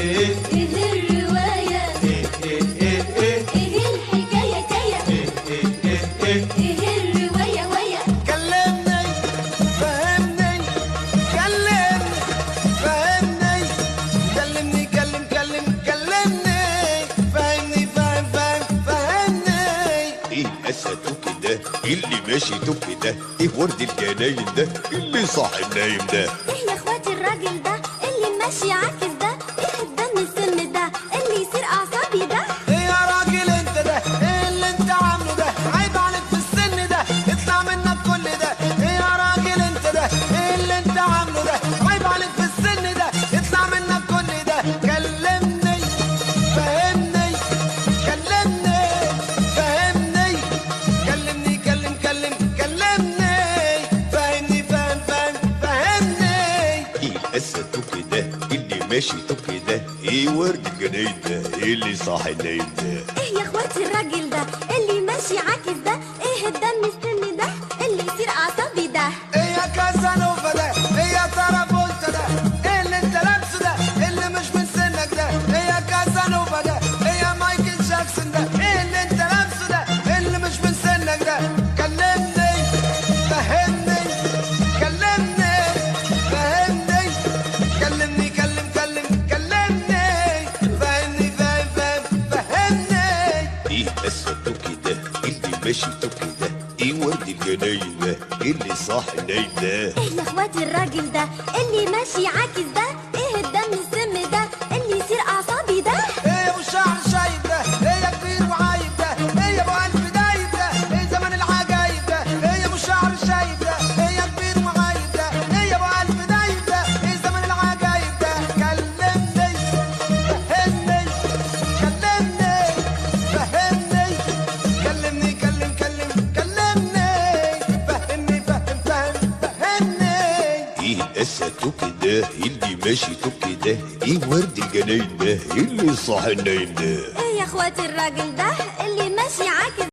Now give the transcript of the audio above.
ايه الرواية؟ ايه الحكاية كاية؟ ايه الرواية ويا؟ كلمني فهمني كلمني فهمني كلمني كلمني فهمني فهمني. ايه اسده كده اللي ماشيته كده؟ ايه ورد الجناين ده اللي صاحي النايم ده؟ ايه يا اخواتي الراجل ده اللي ماشي عاكس ده؟ ايه الدم السم ده اللي يصير اعصابي ده؟ ايه يا راجل انت ده؟ ايه اللي انت عامله ده؟ عيب عليك في السن ده، اطلع منك كل ده. ايه يا راجل انت ده؟ ايه اللي انت عامله ده؟ عيب عليك في السن ده، اطلع منك كل ده. كلمني فهمني كلمني فهمني كلمني كلمني فهمني فهمني. ايه اسده كده اللي ماشيته كده؟ ايه ورد الجناين ده اللي صاحي النايم ده؟ ايه يا اخواتي الراجل ده اللي ماشي عاكس ده؟ ايه الدم السم ده اللي يصير اعصابي ده؟ ايه يا كازانوفا ده؟ ايه يا ترابولتا ده؟ ايه اللي انت لابسه ده؟ اللي مش من سنك ده؟ ايه يا كازانوفا ده؟ ايه يا مايكل جاكسون ده؟ ايه اللي انت لابسه ده؟ اللي مش من سنك ده. كلمني فهمني كلمني فهمني كلمني كلمني فهمني فهمني. ايه اسده كده اللي ماشيته كده؟ ايه ورد الجناين ده اللي صاحي النايم ده؟ ايه يا اخواتي الراجل ده اللي ماشي عاكس ده؟ ايه الدم السم ده اللي يصير اعصابي ده؟ ايه يا ابو الشعر الشايب ده؟ ايه يا كبير وعايب ده؟ ايه يا ابو قلب دايب ده؟ ايه زمن العجايب ده؟ ايه يا ابو الشعر الشايب ده؟ ايه يا كبير وعايب ده؟ ايه يا ابو قلب دايب ده؟ ايه زمن العجايب ده؟ كلمني فهمني كلمني فهمني فهمني. ايه اسده كده اللي ماشيته كده؟ ايه ورد الجناين ده اللي صاحي النايم ده؟ ايه يا اخواتي الراجل ده اللي ماشي عاكس